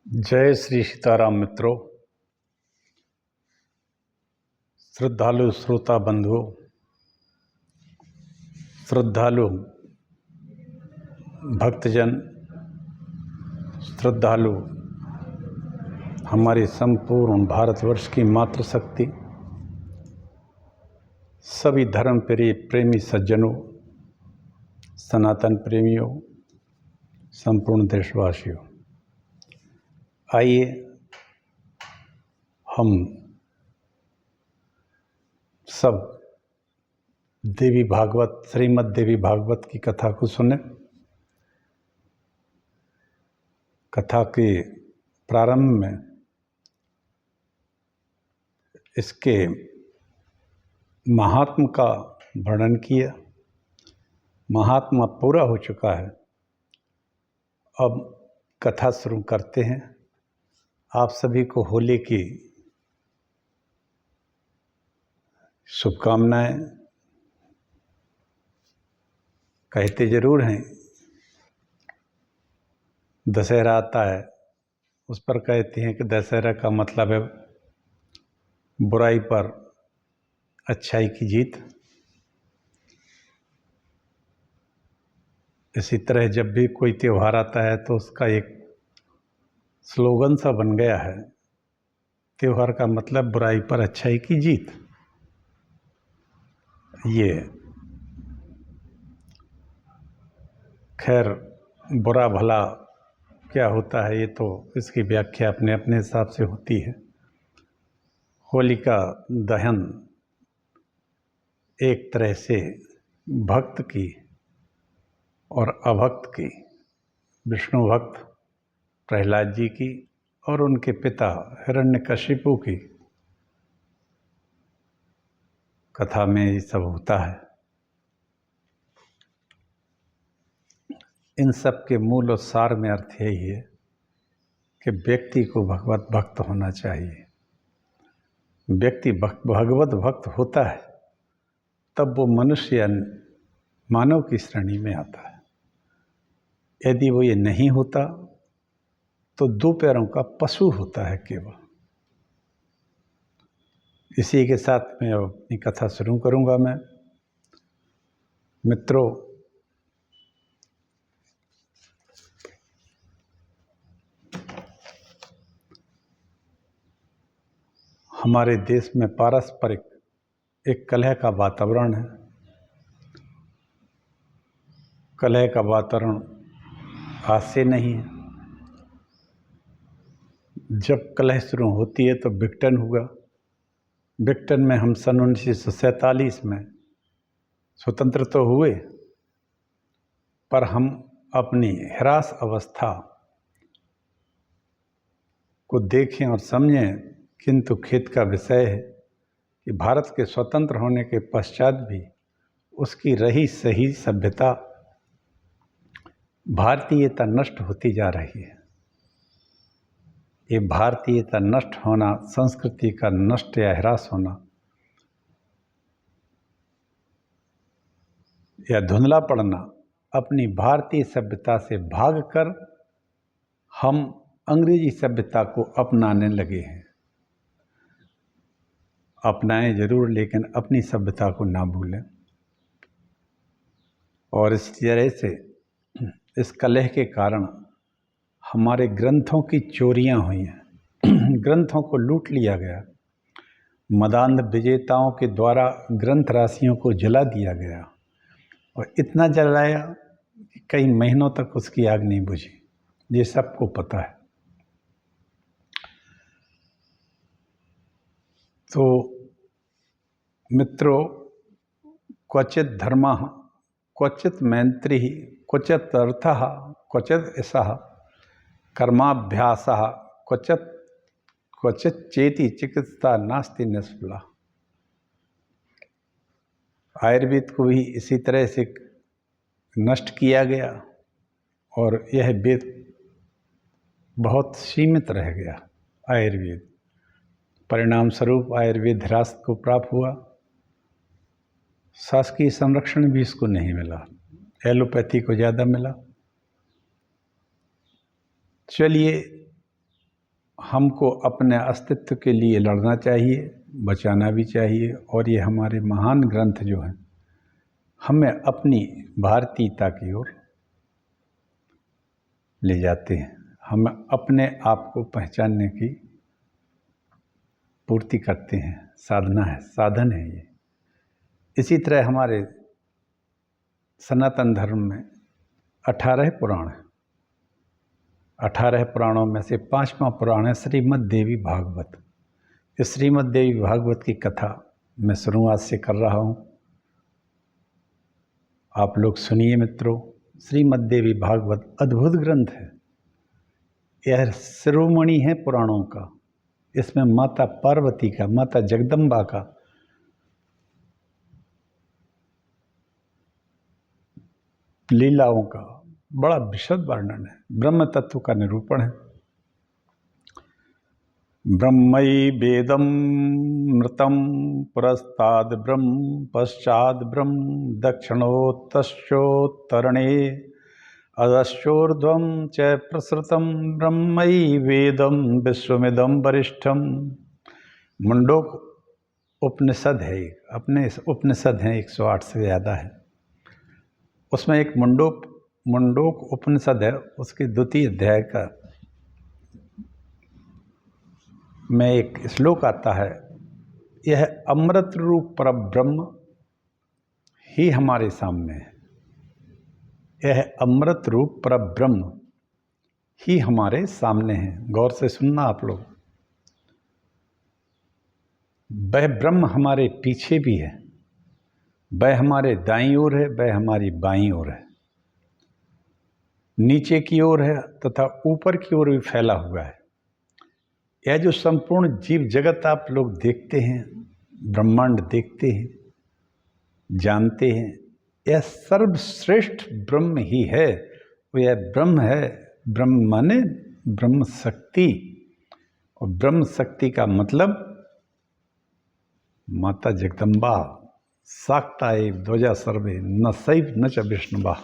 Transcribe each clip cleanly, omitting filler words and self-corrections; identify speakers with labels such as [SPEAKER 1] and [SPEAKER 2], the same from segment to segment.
[SPEAKER 1] जय श्री सीताराम मित्रों, श्रद्धालु श्रोता बंधुओं, श्रद्धालु भक्तजन, श्रद्धालु हमारे संपूर्ण भारतवर्ष की मातृशक्ति, सभी धर्म प्रेमी सज्जनों, सनातन प्रेमियों, संपूर्ण देशवासियों, आइए हम सब देवी भागवत, श्रीमद् देवी भागवत की कथा को सुने। कथा के प्रारंभ में इसके महात्म का वर्णन किया। महात्मा पूरा हो चुका है। अब कथा शुरू करते हैं। आप सभी को होली की शुभकामनाएं। कहते जरूर हैं, दशहरा आता है उस पर कहते हैं कि दशहरा का मतलब है बुराई पर अच्छाई की जीत। इसी तरह जब भी कोई त्यौहार आता है तो उसका एक स्लोगन सा बन गया है, त्योहार का मतलब बुराई पर अच्छाई की जीत। ये खैर बुरा भला क्या होता है, ये तो इसकी व्याख्या अपने अपने हिसाब से होती है। होलिका दहन एक तरह से भक्त की और अभक्त की, विष्णु भक्त प्रहलाद जी की और उनके पिता हिरण्यकशिपु की कथा में ये सब होता है। इन सब के मूल और सार में अर्थ यही है कि व्यक्ति को भगवत भक्त होना चाहिए। व्यक्ति भगवत भक्त होता है तब वो मनुष्य या मानव की श्रेणी में आता है। यदि वो ये नहीं होता तो दो पैरों का पशु होता है केवल। इसी के साथ मैं अपनी कथा शुरू करूंगा। मैं मित्रों, हमारे देश में पारस्परिक एक कलह का वातावरण है। कलह का वातावरण आज से नहीं है। जब कलह शुरू होती है तो विघटन हुआ। विघटन में हम सन 1947 में स्वतंत्र तो हुए, पर हम अपनी ह्रास अवस्था को देखें और समझें। किंतु खेद का विषय है कि भारत के स्वतंत्र होने के पश्चात भी उसकी रही सही सभ्यता, भारतीयता नष्ट होती जा रही है। ये भारतीयता नष्ट होना, संस्कृति का नष्ट या ह्रास होना या धुंधला पड़ना, अपनी भारतीय सभ्यता से भागकर हम अंग्रेजी सभ्यता को अपनाने लगे हैं। अपनाएं जरूर, लेकिन अपनी सभ्यता को ना भूलें। और इस तरह से इस कलह के कारण हमारे ग्रंथों की चोरियां हुई हैं। ग्रंथों को लूट लिया गया। मदान्ध विजेताओं के द्वारा ग्रंथ राशियों को जला दिया गया, और इतना जलाया कि कई महीनों तक उसकी आग नहीं बुझी। ये सबको पता है। तो मित्रों, क्वचित धर्मः, क्वचित मैत्री, क्वचित अर्थः, क्वचित यशः, कर्माभ्यासः, क्वचित चेति चिकित्सा नास्ति निष्फला। आयुर्वेद को भी इसी तरह से नष्ट किया गया और यह वेद बहुत सीमित रह गया। आयुर्वेद परिणाम स्वरूप आयुर्वेद ह्रास को प्राप्त हुआ। शासकीय संरक्षण भी इसको नहीं मिला, एलोपैथी को ज़्यादा मिला। चलिए, हमको अपने अस्तित्व के लिए लड़ना चाहिए, बचाना भी चाहिए। और ये हमारे महान ग्रंथ जो हैं हमें अपनी भारतीयता की ओर ले जाते हैं, हम अपने आप को पहचानने की पूर्ति करते हैं, साधना है, साधन है ये। इसी तरह हमारे सनातन धर्म में 18 पुराण हैं। 18 पुराणों में से 5वां पुराण है श्रीमद् देवी भागवत। इस श्रीमद् देवी भागवत की कथा मैं शुरुआत से कर रहा हूँ, आप लोग सुनिए मित्रों। श्रीमद् देवी भागवत अद्भुत ग्रंथ है, यह शिरोमणि है पुराणों का। इसमें माता पार्वती का, माता जगदम्बा का लीलाओं का बड़ा विशद वर्णन है, ब्रह्म तत्व का निरूपण है। ब्रह्मई वेदम मृतम पुरस्ताद ब्रह्म पश्चाद ब्रह्म दक्षिणोत्तरणे अधश्चोर्ध्वं च प्रसृतं ब्रह्मई वेदम विश्वमिदं वरिष्ठम। मुंडोक उपनिषद है, अपने उपनिषद हैं 108 से ज़्यादा है। उसमें एक मुंडोक उपनिषद है, उसके द्वितीय अध्याय का में एक श्लोक आता है, यह अमृत रूप परब्रह्म ही हमारे सामने है। यह अमृत रूप परब्रह्म ही हमारे सामने है। गौर से सुनना आप लोग। वह ब्रह्म हमारे पीछे भी है, वह हमारे दाईं ओर है, वह हमारी बाईं ओर है, नीचे की ओर है तथा ऊपर की ओर भी फैला हुआ है। यह जो संपूर्ण जीव जगत आप लोग देखते हैं, ब्रह्मांड देखते हैं, जानते हैं, यह सर्वश्रेष्ठ ब्रह्म ही है। वो यह ब्रह्म है। ब्रह्म माने ब्रह्म शक्ति, और ब्रह्म शक्ति का मतलब माता जगदम्बा, शाक्ता एव ध्वजा सर्वे न शैव न च विष्णुवा।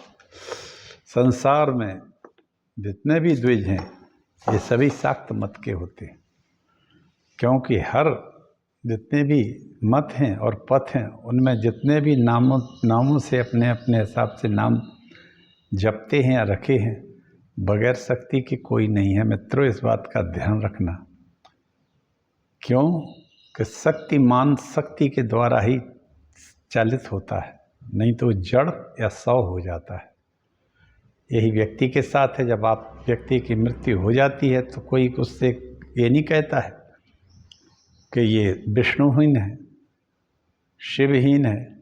[SPEAKER 1] संसार में जितने भी द्विज हैं ये सभी शाक्त मत के होते हैं, क्योंकि हर जितने भी मत हैं और पथ हैं उनमें जितने भी नामों से अपने अपने हिसाब से नाम जपते हैं या रखे हैं, बगैर शक्ति के कोई नहीं है। मित्रों, इस बात का ध्यान रखना। क्यों कि शक्तिमान शक्ति के द्वारा ही चालित होता है, नहीं तो जड़ या सौ हो जाता है। यही व्यक्ति के साथ है। जब आप व्यक्ति की मृत्यु हो जाती है तो कोई उससे ये नहीं कहता है कि ये विष्णुहीन है, शिवहीन है,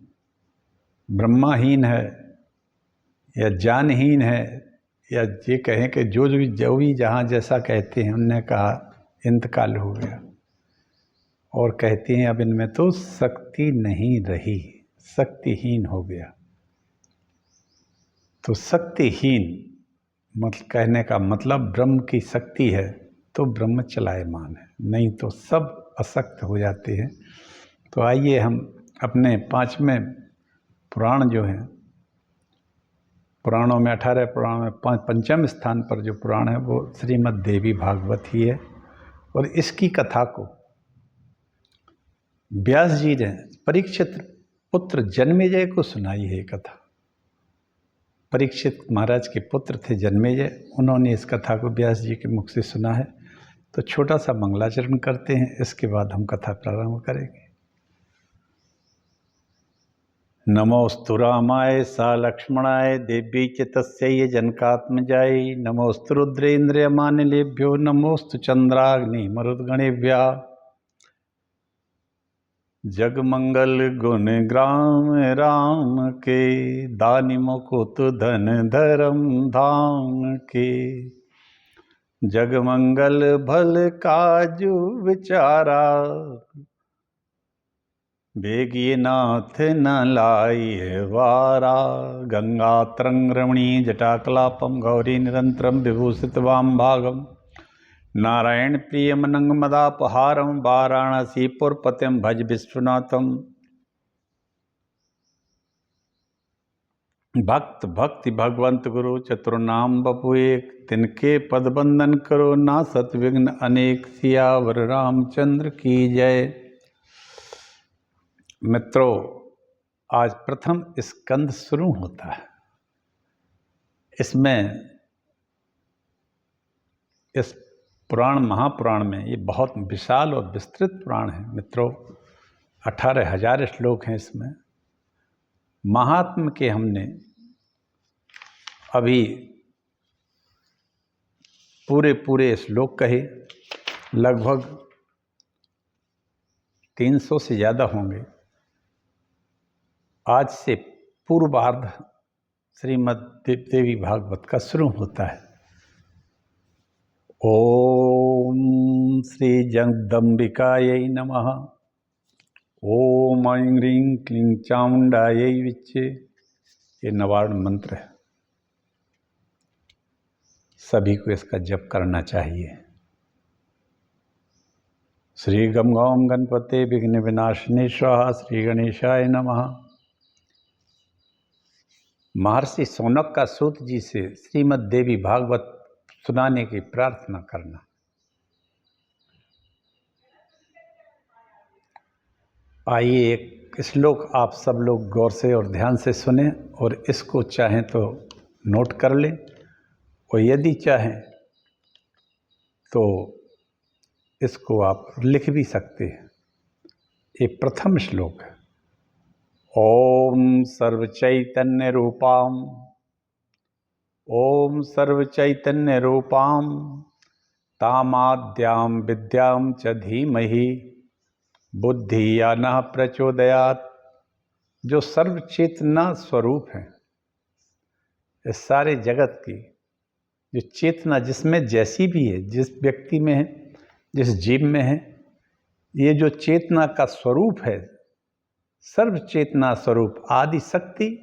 [SPEAKER 1] ब्रह्माहीन है या जानहीन है, या ये कहें कि जो भी जहाँ जैसा कहते हैं। उनने कहा इंतकाल हो गया, और कहते हैं अब इनमें तो शक्ति नहीं रही, शक्तिहीन हो गया। तो शक्तिहीन मतलब कहने का मतलब ब्रह्म की शक्ति है तो ब्रह्म चलायमान है, नहीं तो सब अशक्त हो जाते हैं। तो आइए हम अपने 5वें पुराण जो हैं, पुराणों में 18 पुराण में पंचम स्थान पर जो पुराण है वो श्रीमद् देवी भागवत ही है। और इसकी कथा को व्यास जी ने परीक्षित पुत्र जन्मेजय को सुनाई है। कथा परीक्षित महाराज के पुत्र थे जन्मेजय, उन्होंने इस कथा को व्यास जी के मुख से सुना है। तो छोटा सा मंगलाचरण करते हैं, इसके बाद हम कथा प्रारंभ करेंगे। नमोस्तु रामाय सा लक्ष्मणाय देवी च तस्यै जनकात्मजाय। नमोस्तु रुद्रेन्द्रियमानिलेभ्यो नमोस्तु चंद्राग्नि मरुद्गणेभ्यः। जगमंगल गुण ग्राम राम के, दानि मुकुट धन धर्म धाम के। जगमंगल भल काजु विचारा, बेगिए नाथ न लाइए वारा। गंगा तरंग रमणी जटाकलापम, गौरी निरंतरम विभूषित वाम भागम। नारायण प्रियमनंग मदापहारम, वाराणसी पुरपतिम भज विश्वनाथम। भक्त भक्ति भगवंत गुरु चतुर्नाम बपु एक, तिनके पद बंदन करो ना सत विघ्न अनेक। सियावर रामचंद्र की जय। मित्रों, आज प्रथम स्कंद शुरू होता है। इसमें इस पुराण महापुराण में, ये बहुत विशाल और विस्तृत पुराण है मित्रों। 18,000 श्लोक हैं इसमें। महात्म के हमने अभी पूरे श्लोक कहे, लगभग 300 से ज़्यादा होंगे। आज से पूर्वार्ध श्रीमद् देवी भागवत का शुरू होता है। ओम श्री जगदम्बिकायै नमः। ओम ऐं ह्रीं क्लीं चामुंडायै विच्चे। ये नवार्ण मंत्र है, सभी को इसका जप करना चाहिए। श्री गम गौम गणपते विघ्न विनाशिने स्वाहा। श्री गणेशाय नमः। महर्षि शौनक का सूत जी से श्रीमद् देवी भागवत सुनाने की प्रार्थना करना। आइए एक श्लोक आप सब लोग गौर से और ध्यान से सुने, और इसको चाहें तो नोट कर लें, और यदि चाहें तो इसको आप लिख भी सकते हैं। ये प्रथम श्लोक है। ओम सर्व चैतन्य रूपाम, ओम सर्व चैतन्य रूपाम तामाद्याम विद्याम च धीमहि बुद्धि या न प्रचोदयात्। जो सर्व चेतना स्वरूप है, इस सारे जगत की जो चेतना जिसमें जैसी भी है, जिस व्यक्ति में है, जिस जीव में है, ये जो चेतना का स्वरूप है, सर्व चेतना स्वरूप आदि शक्ति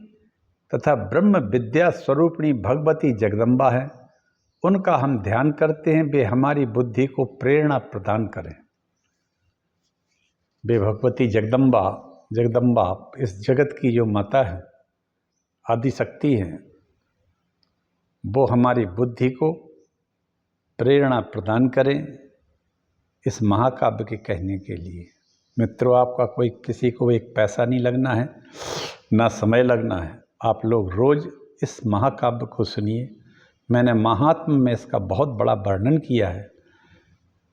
[SPEAKER 1] तथा ब्रह्म विद्या स्वरूपिणी भगवती जगदम्बा है। उनका हम ध्यान करते हैं, वे हमारी बुद्धि को प्रेरणा प्रदान करें। वे भगवती जगदम्बा इस जगत की जो माता है, आदि शक्ति है, वो हमारी बुद्धि को प्रेरणा प्रदान करें इस महाकाव्य के कहने के लिए। मित्रों, आपका कोई किसी को एक पैसा नहीं लगना है, ना समय लगना है। आप लोग रोज इस महाकाव्य को सुनिए। मैंने महात्म में इसका बहुत बड़ा वर्णन किया है।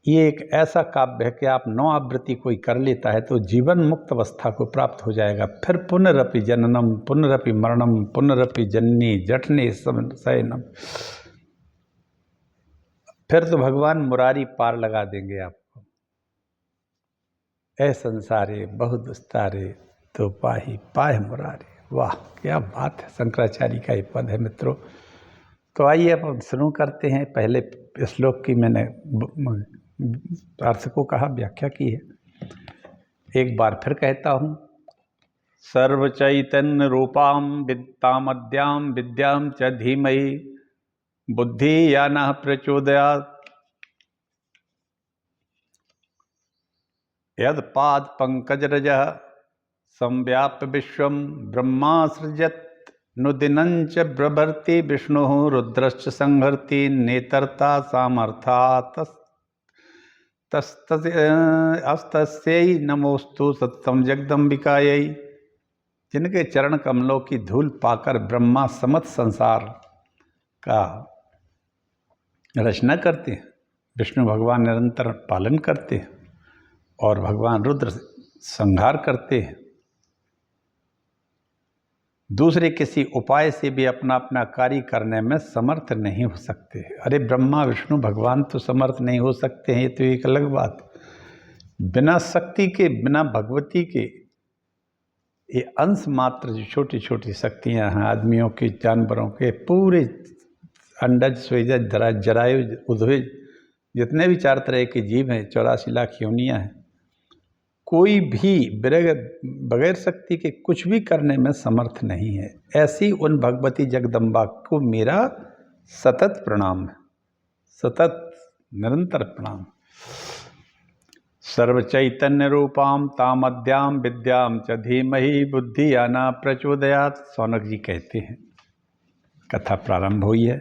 [SPEAKER 1] ये एक ऐसा काव्य है कि आप 9 आवृत्ति कोई कर लेता है तो जीवन मुक्त अवस्था को प्राप्त हो जाएगा। फिर पुनरपि जननम पुनरपि मरणम पुनरपि जननी जठने शयनम। फिर तो भगवान मुरारी पार लगा देंगे आपको। ऐ संसारे बहुदुस्तारे तो पाही पाह मुरारी। वाह, क्या बात है! शंकराचार्य का ये पद है मित्रों। तो आइए अब हम शुरू करते हैं। पहले श्लोक की मैंने अर्थ को कहा, व्याख्या की है। एक बार फिर कहता हूँ। सर्व चैतन्य रूपाम वित्तामद्याम विद्याम च धीमहि बुद्धि या न प्रचोदयात्। यद पाद पंकज रजः संव्याप्य विश्वम ब्रह्मा सृजत् नुदिनंच ब्रभर्ति विष्णुः रुद्रश्च संहर्ति नेतरता सामर्था तस्तस्यै नमोस्तु सत्यम जगदम्बिकायै। जिनके चरण कमलों की धूल पाकर ब्रह्मा समस्त संसार का रचना करते हैं, विष्णु भगवान निरंतर पालन करते हैं, और भगवान रुद्र संहार करते हैं। दूसरे किसी उपाय से भी अपना अपना कार्य करने में समर्थ नहीं हो सकते। अरे ब्रह्मा विष्णु भगवान तो समर्थ नहीं हो सकते हैं, ये तो एक अलग बात। बिना शक्ति के, बिना भगवती के, ये अंश मात्र जो छोटी छोटी शक्तियां हैं आदमियों के, जानवरों के, पूरे अंडज स्वेजज जरायुज उद्भिज जितने भी 4 तरह के जीव हैं, 84 लाख योनियां हैं, कोई भी बगैर शक्ति के कुछ भी करने में समर्थ नहीं है। ऐसी उन भगवती जगदम्बा को मेरा सतत प्रणाम है, सतत निरंतर प्रणाम। सर्व चैतन्य रूपाम तामद्याम विद्याम च धीमहि बुद्धि या न प्रचोदयात्। शौनक जी कहते हैं कथा प्रारंभ हुई है।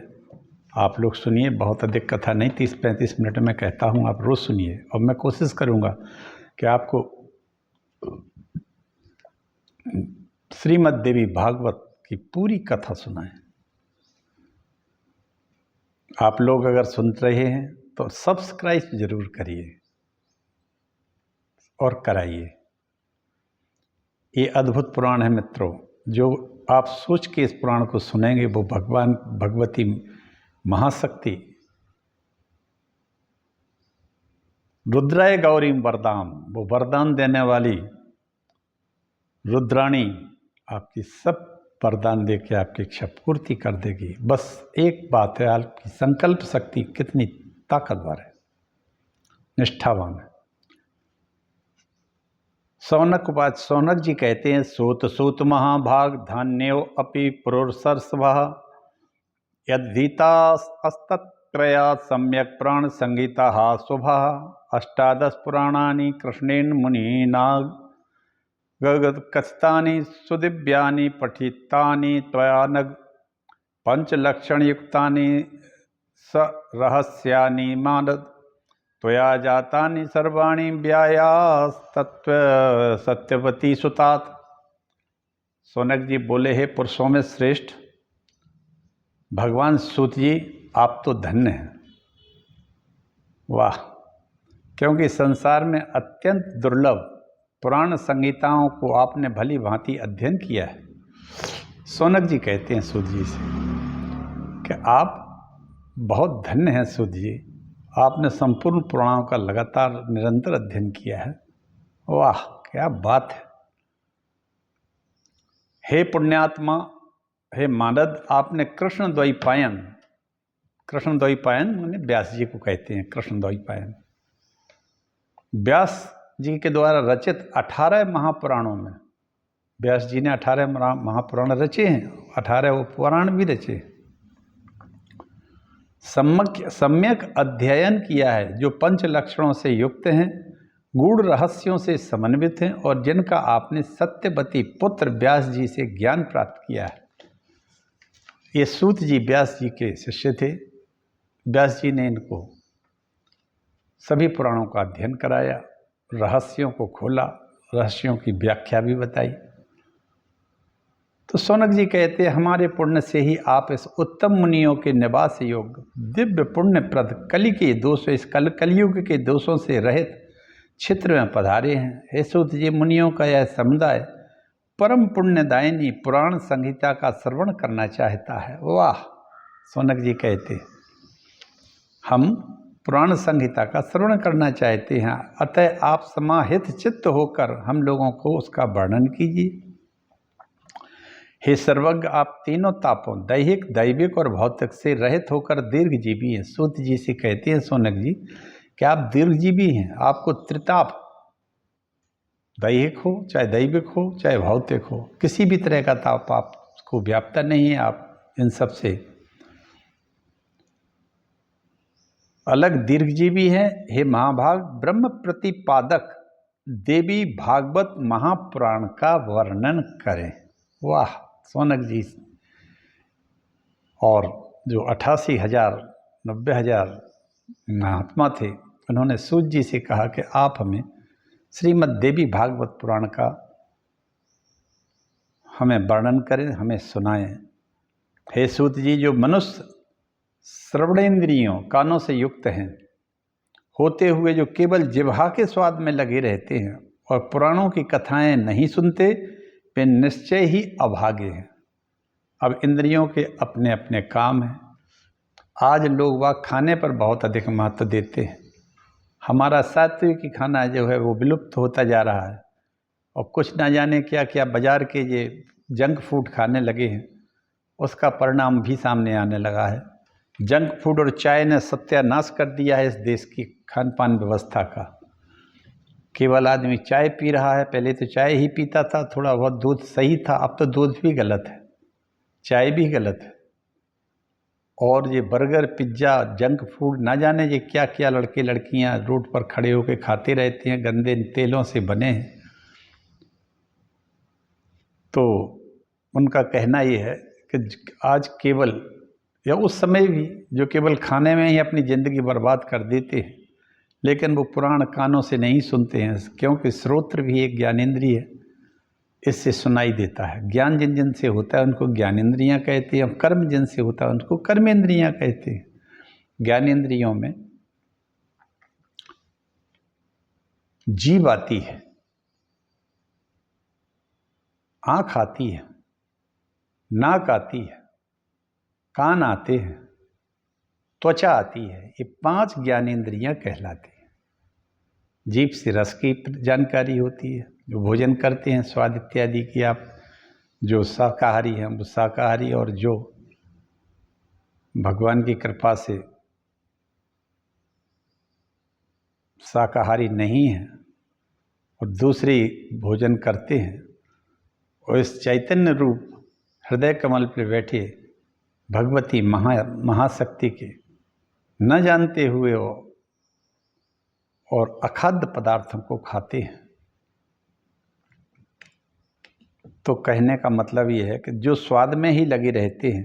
[SPEAKER 1] आप लोग सुनिए, बहुत अधिक कथा नहीं, 30-35 मिनट में कहता हूँ, आप रोज़ सुनिए। और मैं कोशिश करूँगा कि आपको श्रीमद् देवी भागवत की पूरी कथा सुनाएं। आप लोग अगर सुन रहे हैं तो सब्सक्राइब जरूर करिए और कराइए। ये अद्भुत पुराण है मित्रों। जो आप सोच के इस पुराण को सुनेंगे वो भगवान भगवती महाशक्ति रुद्राय गौरी वरदान, वो वरदान देने वाली रुद्राणी आपकी सब वरदान दे के आपकी इच्छा पूर्ति कर देगी। बस एक बात है, आपकी संकल्प शक्ति कितनी ताकतवर है, निष्ठावान है। सौनक उवाच, सौनक जी कहते हैं, सूत सूत महाभाग धान्यो अपि पुरुषर्षभः यद्धीतास्तत्रया सम्यक प्राण संगीता शुभः 18 पुराणानि कृष्णेन मुनिना कथितानि सुदिव्यानि पठितानि त्वया नघ पंचलक्षणयुक्तानि सरहस्यानि मानद त्वया जातानि सर्वाणि व्यायास्तत्व सत्यवती सुतात। सौनक जी बोले, हे पुरुषों में श्रेष्ठ भगवान सूत जी, आप तो धन्य हैं। वाह! क्योंकि संसार में अत्यंत दुर्लभ पुराण संहिताओं को आपने भली भांति अध्ययन किया है। सौनक जी कहते हैं सूत जी से कि आप बहुत धन्य हैं सूत जी, आपने संपूर्ण पुराणों का लगातार निरंतर अध्ययन किया है। वाह, क्या बात है। हे पुण्यात्मा, हे मानद, आपने कृष्ण द्वैपायन माने व्यास जी को कहते हैं कृष्ण द्वैपायन, व्यास जी के द्वारा रचित 18 महापुराणों में, व्यास जी ने 18 महापुराण रचे हैं, 18 वो पुराण भी रचे, सम्यक अध्ययन किया है, जो पंच लक्षणों से युक्त हैं, गूढ़ रहस्यों से समन्वित हैं और जिनका आपने सत्यवती पुत्र व्यास जी से ज्ञान प्राप्त किया है। ये सूत जी व्यास जी के शिष्य थे। व्यास जी ने इनको सभी पुराणों का अध्ययन कराया, रहस्यों को खोला, रहस्यों की व्याख्या भी बताई। तो सौनक जी कहते हैं, हमारे पुण्य से ही आप इस उत्तम मुनियों के निवास योग्य दिव्य पुण्य प्रद कलि के दोषों, इस कलयुग के दोषों से रहित क्षेत्र में पधारे हैं। हे सूत जी, मुनियों का यह समुदाय परम पुण्यदायिनी पुराण संहिता का श्रवण करना चाहता है। वाह! सौनक जी कहते, हम पुराण संहिता का श्रवण करना चाहते हैं, अतः आप समाहित चित्त होकर हम लोगों को उसका वर्णन कीजिए। हे सर्वज्ञ, आप तीनों तापों दैहिक, दैविक और भौतिक से रहित होकर दीर्घजीवी हैं। सूत जी से कहते हैं सौनक जी कि आप दीर्घजीवी हैं, आपको त्रिताप, दैहिक हो चाहे दैविक हो चाहे भौतिक हो, किसी भी तरह का ताप आपको व्याप्ता नहीं है, आप इन सब से अलग दीर्घजीवी हैं। हे महाभाग, ब्रह्म प्रतिपादक देवी भागवत महापुराण का वर्णन करें। वाह! सौनक जी और जो 88,000 90,000 महात्मा थे, उन्होंने सूत जी से कहा कि आप हमें श्रीमद् देवी भागवत पुराण का हमें वर्णन करें, हमें सुनाएं। हे सूत जी, जो मनुष्य श्रवणेन्द्रियों कानों से युक्त हैं होते हुए जो केवल जिह्वा के स्वाद में लगे रहते हैं और पुराणों की कथाएं नहीं सुनते, वे निश्चय ही अभागे हैं। अब इंद्रियों के अपने अपने काम हैं। आज लोग वह खाने पर बहुत अधिक महत्व देते हैं। हमारा सात्विक खाना जो है वो विलुप्त होता जा रहा है और कुछ ना जाने क्या क्या बाजार के ये जंक फूड खाने लगे हैं, उसका परिणाम भी सामने आने लगा है। जंक फूड और चाय ने सत्यानाश कर दिया है इस देश की खान पान व्यवस्था का। केवल आदमी चाय पी रहा है, पहले तो चाय ही पीता था, थोड़ा बहुत दूध सही था, अब तो दूध भी गलत है, चाय भी गलत है। और ये बर्गर, पिज्ज़ा, जंक फूड, ना जाने ये क्या क्या लड़के लड़कियां रोड पर खड़े होकर खाते रहते हैं, गंदे तेलों से बने हैं। तो उनका कहना ये है कि आज केवल, या उस समय भी, जो केवल खाने में ही अपनी ज़िंदगी बर्बाद कर देते हैं, लेकिन वो पुराण कानों से नहीं सुनते हैं, क्योंकि श्रोत्र भी एक ज्ञानेंद्रिय है, इससे सुनाई देता है। ज्ञान जिन जिन से होता है उनको ज्ञानेंद्रियाँ कहते हैं, कर्म जिन से होता है उनको कर्मेंद्रियाँ कहते हैं। ज्ञानेंद्रियों में जीभ आती है, आँख आती है, नाक आती है, कान आते हैं, त्वचा आती है। ये 5 ज्ञानेंद्रियाँ कहलाती हैं। जीभ से रस की जानकारी होती है, जो भोजन करते हैं स्वाद इत्यादि की। आप जो शाकाहारी हैं वो शाकाहारी, और जो भगवान की कृपा से शाकाहारी नहीं हैं और दूसरी भोजन करते हैं, और इस चैतन्य रूप हृदय कमल पर बैठे भगवती महाशक्ति के न जानते हुए और अखाद्य पदार्थों को खाते हैं। तो कहने का मतलब ये है कि जो स्वाद में ही लगे रहते हैं,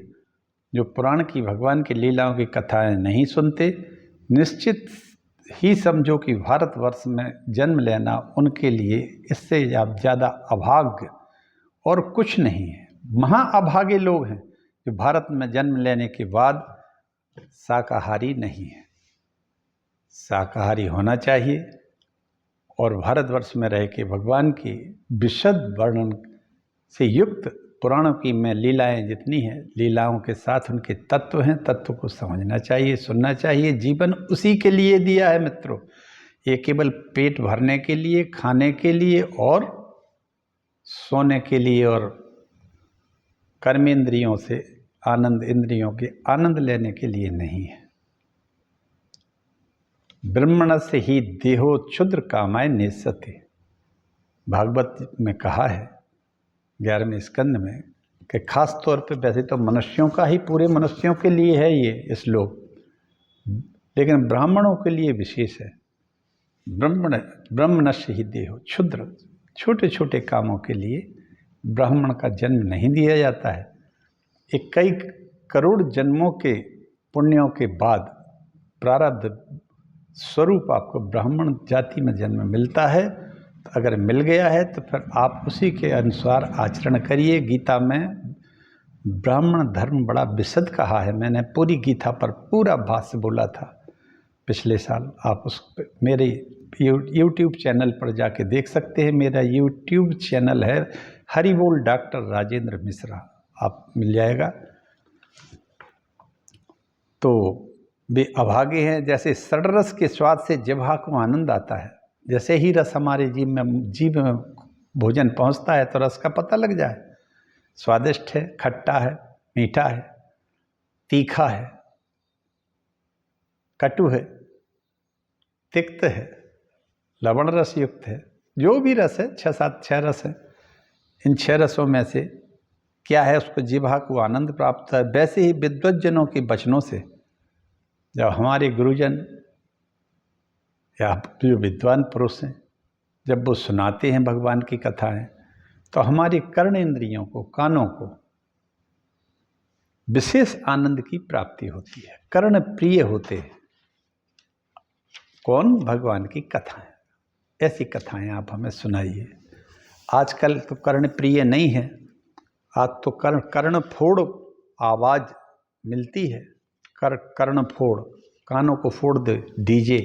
[SPEAKER 1] जो पुराण की, भगवान की लीलाओं की कथाएं नहीं सुनते, निश्चित ही समझो कि भारतवर्ष में जन्म लेना उनके लिए इससे ज़्यादा अभाग्य और कुछ नहीं है। महाअभागे लोग हैं जो भारत में जन्म लेने के बाद शाकाहारी नहीं है। शाकाहारी होना चाहिए और भारतवर्ष में रह के भगवान की विशद वर्णन से युक्त पुराणों की में लीलाएं जितनी हैं, लीलाओं के साथ उनके तत्व हैं, तत्व को समझना चाहिए, सुनना चाहिए। जीवन उसी के लिए दिया है मित्रों, ये केवल पेट भरने के लिए, खाने के लिए और सोने के लिए, और कर्मेंद्रियों से आनंद, इंद्रियों के आनंद लेने के लिए नहीं है। ब्रह्मणस्य ही देहो क्षुद्र कामाय नेष्यते, भागवत में कहा है 11वें स्कंद में कि खास तौर पे, वैसे तो मनुष्यों का ही, पूरे मनुष्यों के लिए है ये श्लोक, लेकिन ब्राह्मणों के लिए विशेष है। ब्रह्मणस्य ही देहो क्षुद्र, छोटे छोटे कामों के लिए ब्राह्मण का जन्म नहीं दिया जाता है। एक कई करोड़ जन्मों के पुण्यों के बाद प्रारब्ध स्वरूप आपको ब्राह्मण जाति में जन्म मिलता है। तो अगर मिल गया है तो फिर आप उसी के अनुसार आचरण करिए। गीता में ब्राह्मण धर्म बड़ा विशद कहा है, मैंने पूरी गीता पर पूरा भाष्य बोला था पिछले साल। आप उस मेरे यूट्यूब चैनल पर जाके देख सकते हैं। मेरा यूट्यूब चैनल है हरि बोल डॉक्टर राजेंद्र मिश्रा, आप मिल जाएगा। तो वे अभागे हैं, जैसे षड्रस के स्वाद से जिह्वा को आनंद आता है, जैसे ही रस हमारे जीभ में भोजन पहुंचता है तो रस का पता लग जाए। स्वादिष्ट है, खट्टा है, मीठा है, तीखा है, कटु है, तिक्त है, लवण रस युक्त है, जो भी रस है, 6 रस है। इन 6 रसों में से क्या है, उसको जिह्वा को आनंद प्राप्त है। वैसे ही विद्वज्जनों के वचनों से जब हमारे गुरुजन या जो विद्वान पुरुष हैं, जब वो सुनाते हैं भगवान की कथाएं, तो हमारी कर्णेंद्रियों को, कानों को विशेष आनंद की प्राप्ति होती है। कर्ण प्रिय होते हैं। कौन? भगवान की कथाएं। ऐसी कथाएं आप हमें सुनाइए। आजकल तो कर्ण प्रिय नहीं है, आज तो कर्ण फोड़ आवाज़ मिलती है। कर्ण फोड़, कानों को फोड़ दे डीजे,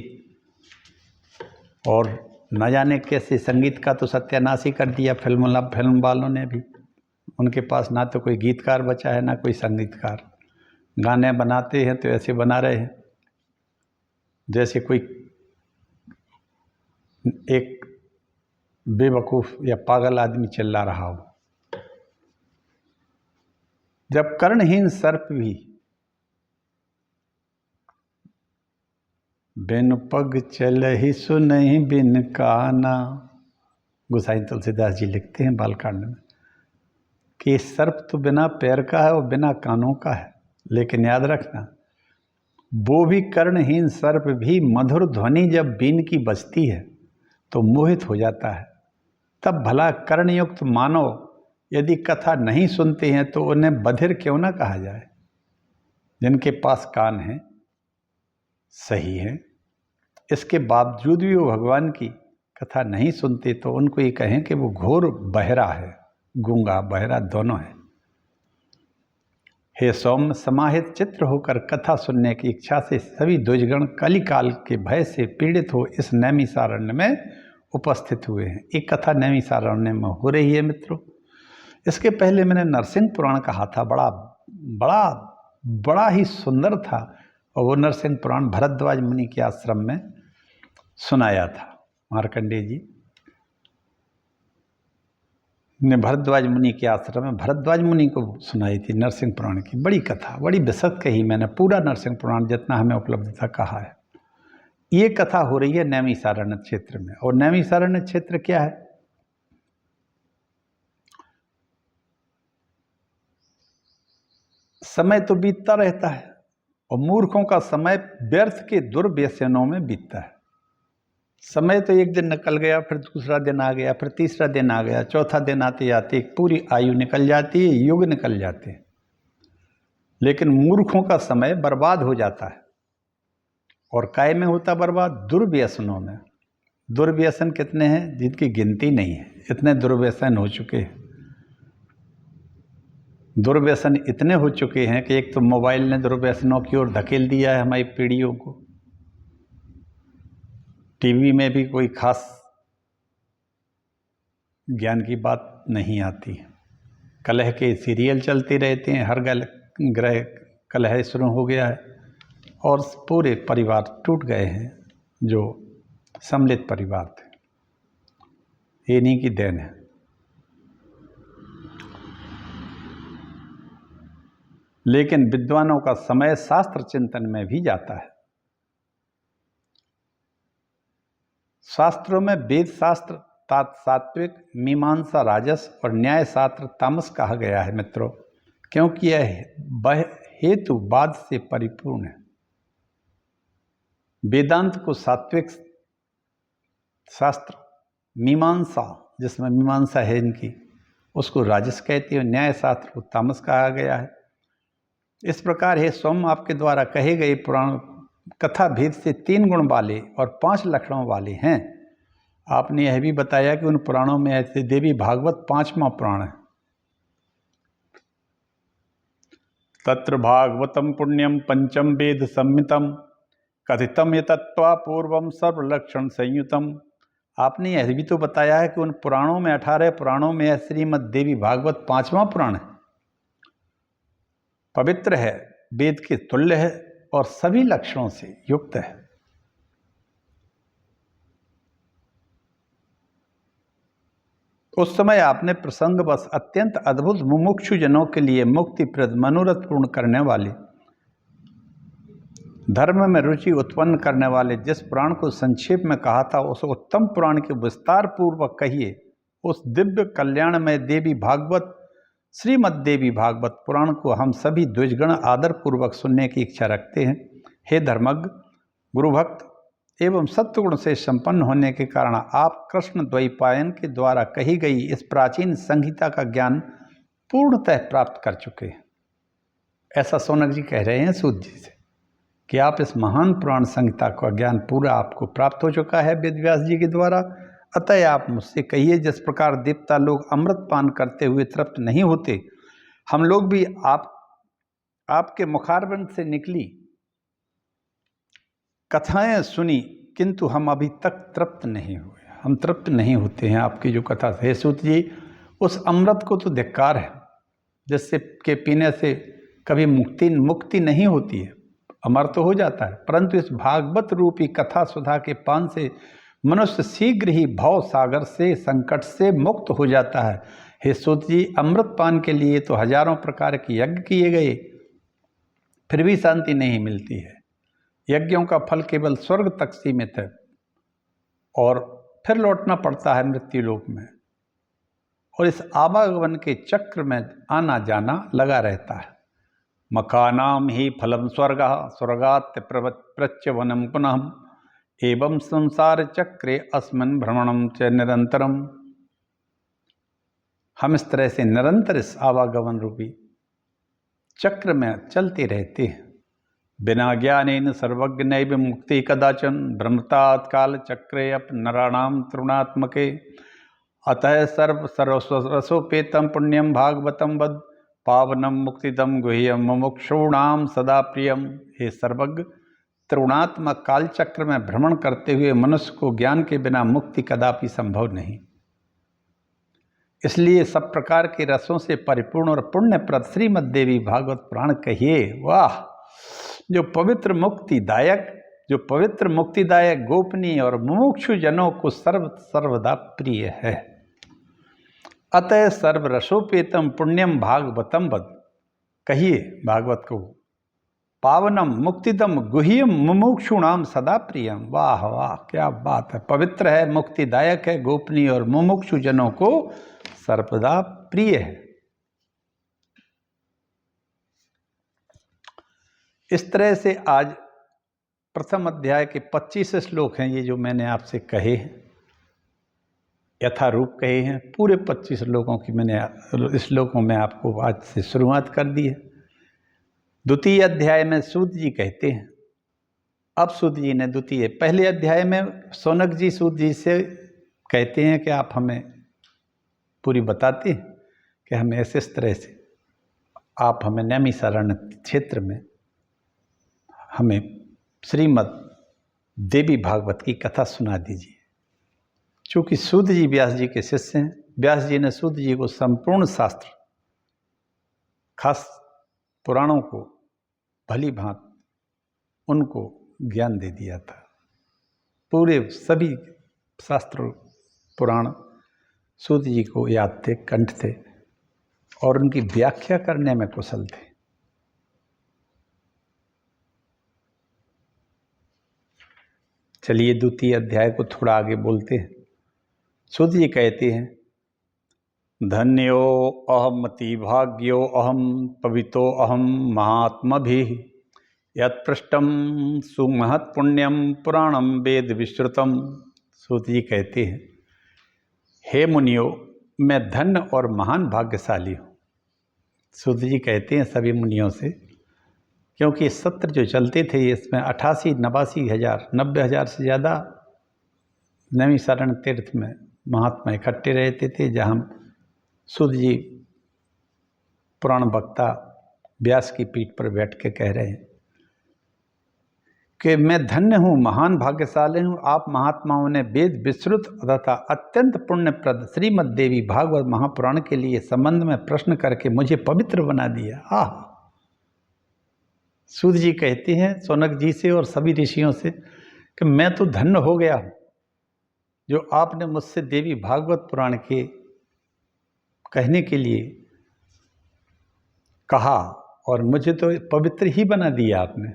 [SPEAKER 1] और न जाने कैसे संगीत का तो सत्यानाश ही कर दिया फिल्म वालों ने भी। उनके पास ना तो कोई गीतकार बचा है ना कोई संगीतकार। गाने बनाते हैं तो ऐसे बना रहे हैं जैसे कोई एक बेवकूफ़ या पागल आदमी चिल्ला रहा हो। जब कर्णहीन सर्प भी बिन पग चलहि सुनहि बिन काना, गोसाई तुलसीदास जी लिखते हैं बालकांड में कि सर्प तो बिना पैर का है और बिना कानों का है, लेकिन याद रखना वो भी कर्णहीन सर्प भी मधुर ध्वनि जब बीन की बजती है तो मोहित हो जाता है। तब भला कर्णयुक्त मानव यदि कथा नहीं सुनते हैं तो उन्हें बधिर क्यों ना कहा जाए। जिनके पास कान है, सही है, इसके बावजूद भी वो भगवान की कथा नहीं सुनते तो उनको ये कहें कि वो घोर बहरा है, गूंगा बहरा दोनों है। हे सौम्य, समाहित चित्र होकर कथा सुनने की इच्छा से सभी द्विजगण कलिकाल के भय से पीड़ित हो इस नैमिषारण्य में उपस्थित हुए हैं। एक कथा नैमिषारण्य में हो रही है मित्रों। इसके पहले मैंने नरसिंह पुराण कहा था, बड़ा बड़ा बड़ा ही सुंदर था, और वो नरसिंह पुराण भरद्वाज मुनि के आश्रम में सुनाया था। मार्कंडेय जी ने भरद्वाज मुनि के आश्रम में भरद्वाज मुनि को सुनाई थी नरसिंह पुराण की। बड़ी कथा, बड़ी विशद कही मैंने, पूरा नरसिंह पुराण जितना हमें उपलब्ध था कहा है। ये कथा हो रही है नैमिषारण्य क्षेत्र में। और नैमिषारण्य क्षेत्र क्या है? समय तो बीतता रहता है और मूर्खों का समय व्यर्थ के दुर्व्यसनों में बीतता है। समय तो एक दिन निकल गया, फिर दूसरा दिन आ गया, फिर तीसरा दिन आ गया, चौथा दिन आते आते एक पूरी आयु निकल जाती है, युग निकल जाते हैं। लेकिन मूर्खों का समय बर्बाद हो जाता है। और काय में होता बर्बाद? दुर्व्यसनों में। दुर्व्यसन कितने हैं जिनकी गिनती नहीं है, इतने दुर्व्यसन हो चुके हैं। दुर्व्यसन इतने हो चुके हैं कि एक तो मोबाइल ने दुर्व्यसनों की ओर धकेल दिया है हमारी पीढ़ियों को। टीवी में भी कोई खास ज्ञान की बात नहीं आती है। कलह के सीरियल चलते रहते हैं, हर ग्रह कलह शुरू हो गया है और पूरे परिवार टूट गए हैं जो सम्मिलित परिवार थे। इन्हीं की देन है। लेकिन विद्वानों का समय शास्त्र चिंतन में भी जाता है। शास्त्रों में वेद शास्त्र सात्विक, मीमांसा राजस और न्याय शास्त्र तामस कहा गया है मित्रों, क्योंकि यह हेतुवाद से परिपूर्ण है। वेदांत को सात्विक शास्त्र, मीमांसा जिसमें मीमांसा है इनकी, उसको राजस कहते हैं, न्याय शास्त्र को तामस कहा गया है। इस प्रकार हे सोम, आपके द्वारा कहे गए पुराण कथा भेद से 3 गुण वाले और 5 लक्षणों वाले हैं। आपने यह भी बताया कि उन पुराणों में ऐसे देवी भागवत 5वां पुराण है। तत्र भागवतम पुण्यम पंचम वेद संहितम कथितम यतत्वा पूर्वम सर्वलक्षण संयुतम। आपने यह भी तो बताया है कि उन पुराणों में 18 पुराणों में श्रीमद् देवी भागवत 5वां पुराण है, पवित्र है, वेद के तुल्य है और सभी लक्षणों से युक्त है। उस समय आपने प्रसंगवश अत्यंत अद्भुत मुमुक्षु जनों के लिए मुक्तिप्रद मनोरथ पूर्ण करने वाले, धर्म में रुचि उत्पन्न करने वाले जिस पुराण को संक्षेप में कहा था, उस उत्तम पुराण के विस्तार पूर्वक कहिए। उस दिव्य कल्याणमय देवी भागवत, श्रीमद् देवी भागवत पुराण को हम सभी द्विजगण आदर पूर्वक सुनने की इच्छा रखते हैं। हे धर्मज्ञ, गुरुभक्त एवं सत्वगुण से संपन्न होने के कारण आप कृष्ण द्वैपायन के द्वारा कही गई इस प्राचीन संहिता का ज्ञान पूर्णतः प्राप्त कर चुके हैं। ऐसा सौनक जी कह रहे हैं सूत जी से कि आप इस महान पुराण संहिता का ज्ञान पूरा आपको प्राप्त हो चुका है वेद व्यास जी के द्वारा। अतः आप मुझसे कहिए, जिस प्रकार देवता लोग अमृत पान करते हुए तृप्त नहीं होते, हम लोग भी आपके मुखारविंद से निकली कथाएं सुनी, किंतु हम अभी तक तृप्त नहीं हुए। हम तृप्त नहीं होते हैं आपकी जो कथा है सूत जी। उस अमृत को तो धिक्कार है जिससे के पीने से कभी मुक्ति नहीं होती है, अमर तो हो जाता है, परंतु इस भागवत रूपी कथा सुधा के पान से मनुष्य शीघ्र ही भव सागर से, संकट से मुक्त हो जाता है। हे सूत जी, अमृत पान के लिए तो हजारों प्रकार के यज्ञ किए गए, फिर भी शांति नहीं मिलती है। यज्ञों का फल केवल स्वर्ग तक सीमित है और फिर लौटना पड़ता है मृत्यु लोक में, और इस आवागमन के चक्र में आना जाना लगा रहता है। मकानाम ही फलम स्वर्ग, स्वर्गात् प्रत्यवनम पुनः एवं संसार चक्रे अस्मिन् भ्रमणम च निरंतरम। हम इस तरह से निरंतर इस आवागमन रूपी चक्र में चलते रहते हैं। बिना ज्ञानेन सर्वज्ञ नैव मुक्ति कदाचन भ्रमतात काल चक्रे अप नराणाम तृणात्मके अतः सर्वरसोपेतम पुण्यम भागवतम वद पावनम मुक्तिदम गुह्यम मुमुक्षूणाम सदा प्रियम। हे सर्वज्ञ, तृणात्मक कालचक्र में भ्रमण करते हुए मनुष्य को ज्ञान के बिना मुक्ति कदापि संभव नहीं। इसलिए सब प्रकार के रसों से परिपूर्ण और पुण्यप्रद श्रीमद् देवी भागवत पुराण कहिए। वाह, जो पवित्र मुक्तिदायक गोपनीय और मुमुक्षु जनों को सर्वदा प्रिय है। अतः सर्वरसोपेतम पुण्यम भागवतम वद, कहिए भागवत को, पावनम मुक्तिदम गुह्यम मुमुक्षुणाम सदा प्रियम। वाह वाह, क्या बात है, पवित्र है, मुक्तिदायक है, गोपनीय और मुमुक्षु जनों को सर्वदा प्रिय है। इस तरह से आज प्रथम अध्याय के 25 श्लोक हैं, ये जो मैंने आपसे कहे हैं, यथारूप कहे हैं। पूरे 25 श्लोकों की मैंने श्लोकों में आपको आज से शुरुआत कर दी है। द्वितीय अध्याय में सूत जी कहते हैं, अब सूत जी ने पहले अध्याय में शौनक जी सूत जी से कहते हैं कि आप हमें पूरी बताते हैं कि हमें ऐसे इस तरह से आप हमें नैमिषारण्य क्षेत्र में हमें श्रीमद् देवी भागवत की कथा सुना दीजिए। चूँकि सूत जी व्यास जी के शिष्य हैं, व्यास जी ने सूत जी को संपूर्ण शास्त्र, खास पुराणों को भली भांति उनको ज्ञान दे दिया था। पूरे सभी शास्त्र पुराण सूत जी को याद थे, कंठ थे, और उनकी व्याख्या करने में कुशल थे। चलिए द्वितीय अध्याय को थोड़ा आगे बोलते हैं। सूत जी कहते हैं, धन्यो अहम अति भाग्यो अहम पवितो अहम महात्मभिः यत्पृष्टम सुमहत् पुण्यम पुराणम वेद विश्रुतम। सूत जी कहते हैं, हे मुनियो, मैं धन्य और महान भाग्यशाली हूँ। सूत जी कहते हैं सभी मुनियों से, क्योंकि सत्र जो चलते थे इसमें 90,000 से ज़्यादा नैमिषारण्य तीर्थ में महात्मा इकट्ठे रहते थे, जहाँ सूत जी पुराण वक्ता व्यास की पीठ पर बैठ के कह रहे हैं कि मैं धन्य हूँ, महान भाग्यशाली हूँ। आप महात्माओं ने वेद विश्रुत तथा अत्यंत पुण्यप्रद श्रीमद् देवी भागवत महापुराण के लिए संबंध में प्रश्न करके मुझे पवित्र बना दिया। आह, सूत जी कहते हैं शौनक जी से और सभी ऋषियों से कि मैं तो धन्य हो गया हूँ जो आपने मुझसे देवी भागवत पुराण के कहने के लिए कहा, और मुझे तो पवित्र ही बना दिया आपने।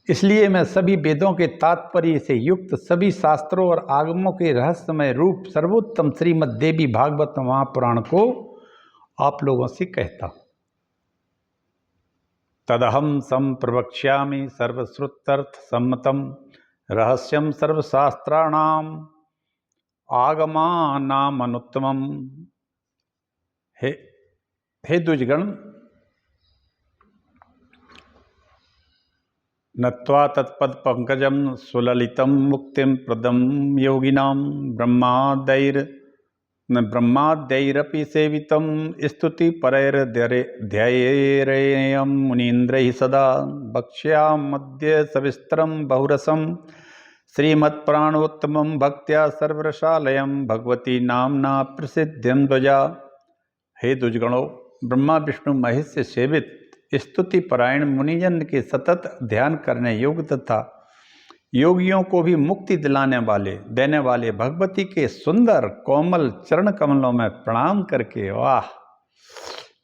[SPEAKER 1] इसलिए मैं सभी वेदों के तात्पर्य से युक्त सभी शास्त्रों और आगमों के रहस्यमय रूप सर्वोत्तम श्रीमद् देवी भागवत महापुराण को आप लोगों से कहता हूँ। तदहम संप्रवक्ष्यामि सर्वश्रुत्यर्थ सम्मतम रहस्यम सर्वशास्त्राणाम आगमानाम अनुत्तमम। हे द्विजगण, नत्वा तत्पद पंकजम सुललितम मुक्तिम प्रदम योगिनाम ब्रह्माद्यैरपि सेवितम स्तुति परैर्ध्यैरेयं मुनीन्द्रैः सदा वक्ष्यामद्य सविस्तरं बहुरसं श्रीमत्प्राणोत्तमं भक्त्या सर्वरसालयं भगवती नाम्ना प्रसिद्ध्यं ध्वजा। हे द्विजगणों, ब्रह्मा विष्णु महेश से सेवित स्तुति परायण मुनिजन के सतत ध्यान करने योग्य तथा योगियों को भी मुक्ति देने वाले भगवती के सुंदर कोमल चरण कमलों में प्रणाम करके, वाह,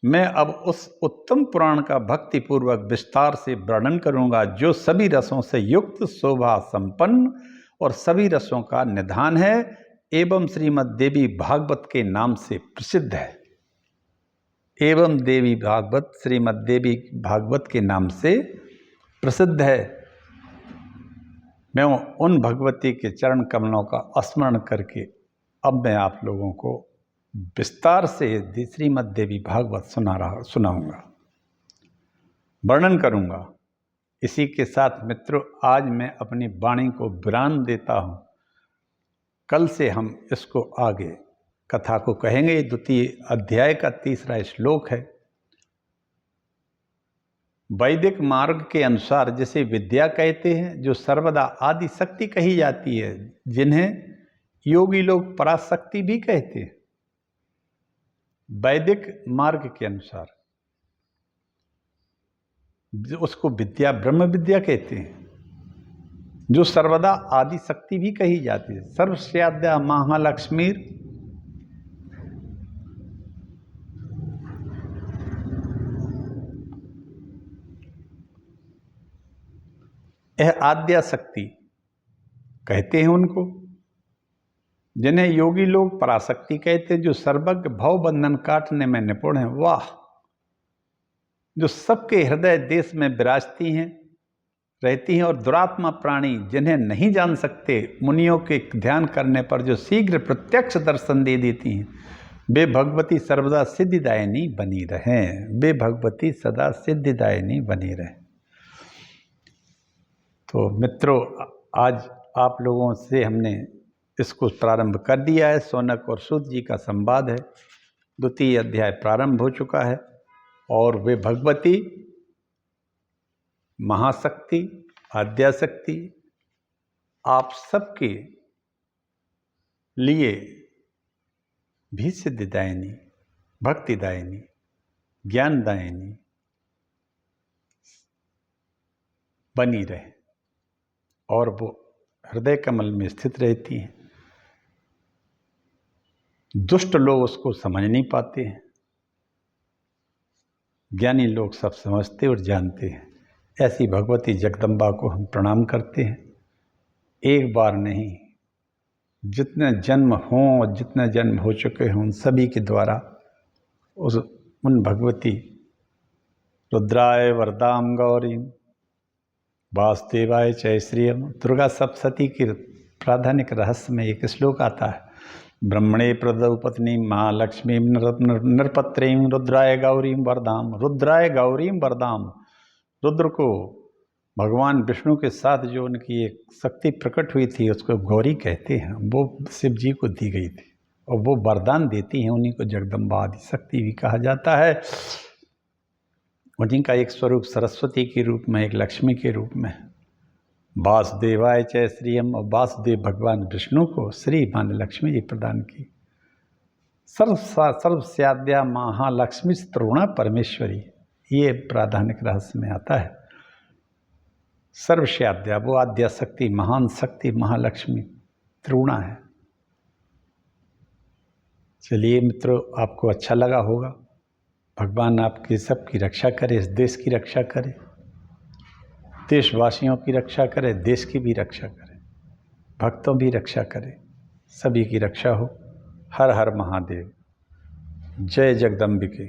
[SPEAKER 1] मैं अब उस उत्तम पुराण का भक्ति पूर्वक विस्तार से वर्णन करूंगा जो सभी रसों से युक्त, शोभा संपन्न और सभी रसों का निधान है एवं श्रीमद् देवी भागवत के नाम से प्रसिद्ध है। एवं देवी भागवत श्रीमद् देवी भागवत के नाम से प्रसिद्ध है। मैं उन भगवती के चरण कमलों का स्मरण करके अब मैं आप लोगों को विस्तार से श्रीमद् देवी भागवत सुनाऊंगा, वर्णन करूंगा। इसी के साथ मित्रों, आज मैं अपनी वाणी को विराम देता हूं। कल से हम इसको आगे कथा को कहेंगे। 2 अध्याय का 3 श्लोक है। वैदिक मार्ग के अनुसार जिसे विद्या कहते हैं, जो सर्वदा आदि शक्ति कही जाती है, जिन्हें योगी लोग पराशक्ति भी कहते हैं। वैदिक मार्ग के अनुसार उसको विद्या, ब्रह्म विद्या कहते हैं, जो सर्वदा आदि शक्ति भी कही जाती है। सर्वस्याद्या महालक्ष्मीर यह आद्या शक्ति कहते हैं उनको, जिन्हें योगी लोग पराशक्ति कहते हैं, जो सर्वज्ञ भव बंधन काटने में निपुण है। वाह! जो सबके हृदय देश में विराजती हैं, रहती हैं, और दुरात्मा प्राणी जिन्हें नहीं जान सकते, मुनियों के ध्यान करने पर जो शीघ्र प्रत्यक्ष दर्शन दे देती हैं, वे भगवती सर्वदा सिद्धिदायिनी बनी रहें। वे भगवती सदा सिद्धिदायिनी बनी रहें। तो मित्रों, आज आप लोगों से हमने इसको प्रारंभ कर दिया है। शौनक और सूत जी का संवाद है। 2 अध्याय प्रारंभ हो चुका है, और वे भगवती महाशक्ति, आद्याशक्ति आप सबके लिए भी सिद्धिदायिनी, भक्तिदायिनी, ज्ञानदायिनी बनी रहे, और वो हृदय कमल में स्थित रहती हैं। दुष्ट लोग उसको समझ नहीं पाते हैं, ज्ञानी लोग सब समझते और जानते हैं। ऐसी भगवती जगदम्बा को हम प्रणाम करते हैं। एक बार नहीं, जितने जन्म हों और जितने जन्म हो चुके हों, उन सभी के द्वारा उन भगवती रुद्राय वरदाम गौरीम वासुदेवाय चै श्रियम दुर्गा सप्तशती की प्राधानिक रहस्य में एक श्लोक आता है। ब्रह्मणे प्रदौ पत्नी महालक्ष्मी नरपत्रीं रुद्राय गौरीम वरदाम। रुद्राय गौरीम वरदाम, रुद्र को भगवान विष्णु के साथ जो उनकी एक शक्ति प्रकट हुई थी, उसको गौरी कहते हैं। वो शिव जी को दी गई थी, और वो वरदान देती हैं। उन्हीं को जगदम्बा आदि शक्ति भी कहा जाता है। उन्हीं का एक स्वरूप सरस्वती के रूप में, एक लक्ष्मी के रूप में। वासुदेवाय चै श्रियम, और वासुदेव भगवान विष्णु को श्री मान लक्ष्मी जी प्रदान की। सर्वस्याद्या महालक्ष्मी त्रिगुणा परमेश्वरी, ये प्राधानिक रहस्य में आता है। सर्वस्याद्या, वो आद्या शक्ति, महान शक्ति, महालक्ष्मी त्रिगुणा है। चलिए मित्रों, आपको अच्छा लगा होगा। भगवान आपकी सबकी रक्षा करे, इस देश की रक्षा करे, देशवासियों की रक्षा करे, देश की भी रक्षा करे, भक्तों की रक्षा करे, सभी की रक्षा हो। हर हर महादेव। जय जगदम्बिके।